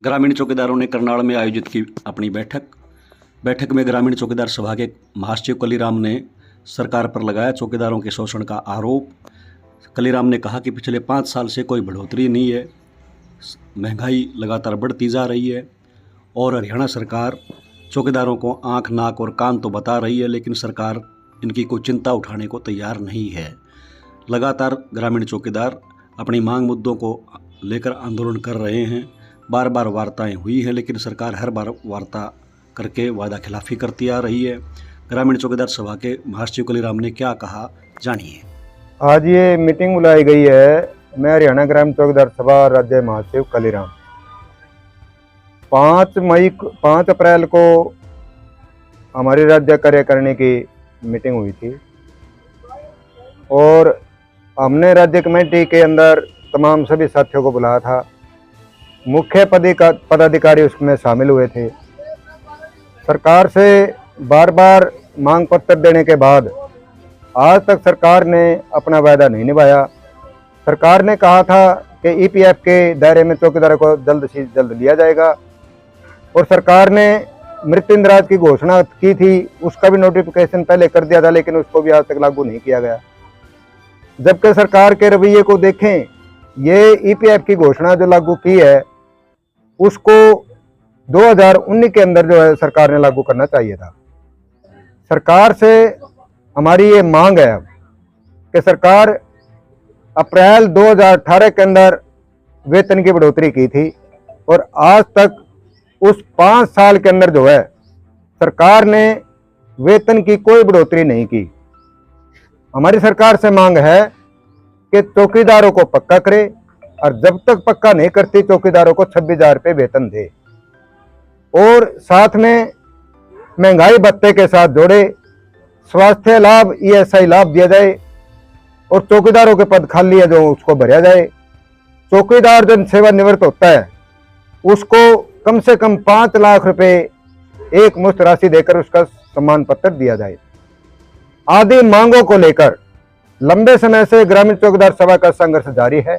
ग्रामीण चौकीदारों ने करनाल में आयोजित की अपनी बैठक में ग्रामीण चौकीदार सभा के महासचिव कलीराम ने सरकार पर लगाया चौकीदारों के शोषण का आरोप। कलीराम ने कहा कि पिछले 5 साल से कोई बढ़ोतरी नहीं है, महंगाई लगातार बढ़ती जा रही है और हरियाणा सरकार चौकीदारों को आँख, नाक और कान तो बता रही है, लेकिन सरकार इनकी कोई चिंता उठाने को तैयार नहीं है। लगातार ग्रामीण चौकीदार अपनी मांग मुद्दों को लेकर आंदोलन कर रहे हैं। बार बार वार्ताएं हुई हैं, लेकिन सरकार हर बार वार्ता करके वादा खिलाफी करती आ रही है। ग्रामीण चौकीदार सभा के महासचिव कलीराम ने क्या कहा, जानिए। आज ये मीटिंग बुलाई गई है। मैं हरियाणा ग्रामीण चौकीदार सभा राज्य महासचिव कलीराम। 5 अप्रैल को हमारी राज्य कार्यकारिणी की मीटिंग हुई थी और हमने राज्य कमेटी के अंदर तमाम सभी साथियों को बुलाया था। मुख्य पदाधिकारी उसमें शामिल हुए थे। सरकार से बार बार मांग पत्र देने के बाद आज तक सरकार ने अपना वायदा नहीं निभाया। सरकार ने कहा था कि ईपीएफ के दायरे में चौकीदारों को जल्द से जल्द लिया जाएगा और सरकार ने मृत्युंजय की घोषणा की थी, उसका भी नोटिफिकेशन पहले कर दिया था, लेकिन उसको भी आज तक लागू नहीं किया गया। जबकि सरकार के रवैये को देखें, ये ईपीएफ की घोषणा जो लागू की है उसको 2019 के अंदर जो है सरकार ने लागू करना चाहिए था। सरकार से हमारी ये मांग है कि सरकार अप्रैल 2018 के अंदर वेतन की बढ़ोतरी की थी और आज तक उस 5 साल के अंदर जो है सरकार ने वेतन की कोई बढ़ोतरी नहीं की। हमारी सरकार से मांग है कि चौकीदारों को पक्का करे और जब तक पक्का नहीं करती चौकीदारों को 26,000 रुपये वेतन दे और साथ में महंगाई भत्ते के साथ जोड़े, स्वास्थ्य लाभ, ईएसआई लाभ दिया जाए और चौकीदारों के पद खाली है जो उसको भरा जाए। चौकीदार जब सेवानिवृत्त होता है उसको कम से कम 5 लाख रुपए एक मुश्त राशि देकर उसका सम्मान पत्र दिया जाए। आदि मांगों को लेकर लंबे समय से ग्रामीण चौकीदार सभा का संघर्ष जारी है।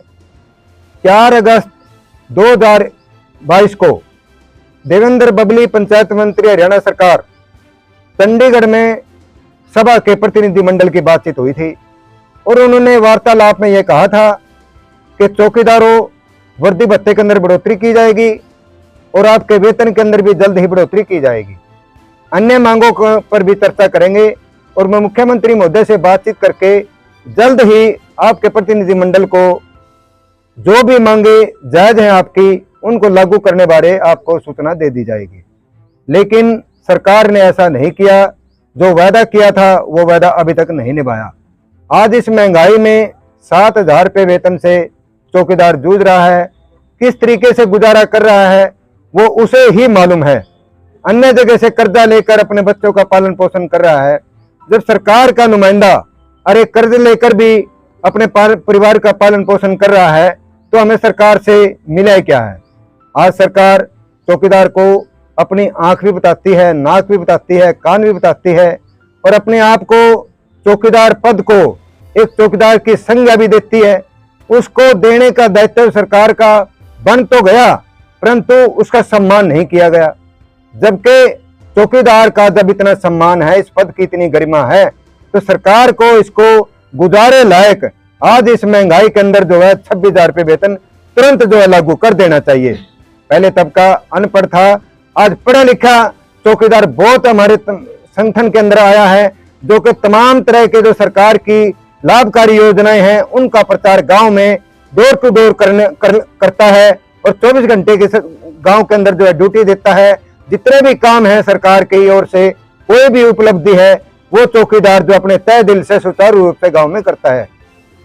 4 अगस्त 2022 को देवेंद्र बबली पंचायत मंत्री हरियाणा सरकार चंडीगढ़ में सभा के प्रतिनिधि मंडल की बातचीत हुई थी और उन्होंने वार्तालाप में यह कहा था कि चौकीदारों वर्दी भत्ते के अंदर बढ़ोतरी की जाएगी और आपके वेतन के अंदर भी जल्द ही बढ़ोतरी की जाएगी। अन्य मांगों पर भी चर्चा करेंगे और मैं मुख्यमंत्री महोदय से बातचीत करके जल्द ही आपके प्रतिनिधि मंडल को जो भी मांगे जायज हैं आपकी, उनको लागू करने बारे आपको सूचना दे दी जाएगी। लेकिन सरकार ने ऐसा नहीं किया। जो वायदा किया था वो वायदा अभी तक नहीं निभाया। आज इस महंगाई में 7,000 रुपये वेतन से चौकीदार जूझ रहा है। किस तरीके से गुजारा कर रहा है वो उसे ही मालूम है। अन्य जगह से कर्जा लेकर अपने बच्चों का पालन पोषण कर रहा है। जब सरकार का नुमाइंदा अरे कर्ज लेकर भी अपने परिवार का पालन पोषण कर रहा है तो हमें सरकार से मिला क्या है। आज सरकार चौकीदार को अपनी आंख भी बताती है, नाक भी बताती है, कान भी बताती है और अपने आप को चौकीदार पद को एक चौकीदार की संज्ञा भी देती है। उसको देने का दायित्व सरकार का बन तो गया, परंतु उसका सम्मान नहीं किया गया। जबकि चौकीदार का जब इतना सम्मान है, इस पद की इतनी गरिमा है, तो सरकार को इसको गुजारे लायक आज इस महंगाई के अंदर जो है 26,000 रुपये वेतन तुरंत जो है लागू कर देना चाहिए। पहले तबका अनपढ़ था, आज पढ़ा लिखा चौकीदार बहुत हमारे संगठन के अंदर आया है, जो कि तमाम तरह के जो सरकार की लाभकारी योजनाएं हैं उनका प्रचार गांव में डोर टू डोर करता है और 24 घंटे के गांव के अंदर जो है ड्यूटी देता है। जितने भी काम है सरकार की ओर से, कोई भी उपलब्धि है, वो चौकीदार जो अपने तय दिल से सुचारू रूप से गांव में करता है।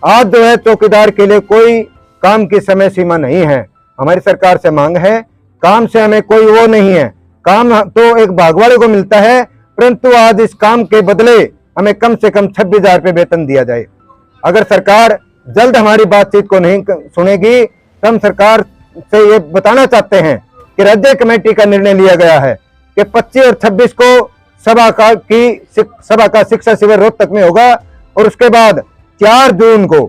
आज जो है चौकीदार के लिए कोई काम की समय सीमा नहीं है। हमारी सरकार से मांग है, काम से हमें कोई वो नहीं है। काम तो एक भागवाड़े को मिलता है, परंतु आज इस काम के बदले हमें कम से कम 26,000 रुपये वेतन दिया जाए। अगर सरकार जल्द हमारी बातचीत को नहीं सुनेगी तो हम सरकार से ये बताना चाहते हैं कि राज्य कमेटी का निर्णय लिया गया है कि 25 और 26 को सभा का शिक्षा शिविर रोहतक में होगा और उसके बाद 4 जून को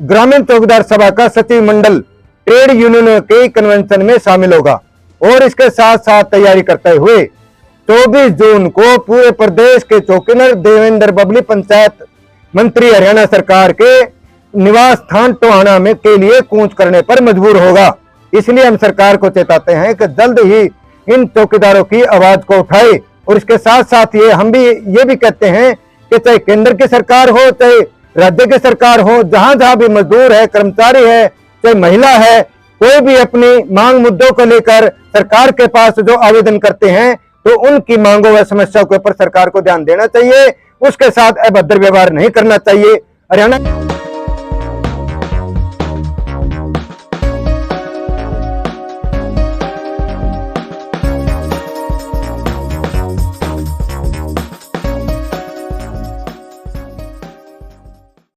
ग्रामीण चौकीदार सभा का सचिव मंडल ट्रेड यूनियनों के कन्वेंशन में शामिल होगा और इसके साथ साथ तैयारी करते हुए 24 जून को पूरे प्रदेश के चौकीदार देवेंद्र बबली पंचायत मंत्री हरियाणा सरकार के निवास स्थान टोहाना में के लिए कूच करने पर मजबूर होगा। इसलिए हम सरकार को चेताते हैं कि जल्द ही इन चौकीदारों की आवाज को उठाए और इसके साथ साथ हम ये भी कहते हैं कि चाहे केंद्र की सरकार हो चाहे राज्य की सरकार हो, जहां जहां भी मजदूर है, कर्मचारी है, चाहे महिला है, कोई भी अपनी मांग मुद्दों को लेकर सरकार के पास जो आवेदन करते हैं तो उनकी मांगों व समस्याओं के ऊपर सरकार को ध्यान देना चाहिए। उसके साथ अभद्र व्यवहार नहीं करना चाहिए। हरियाणा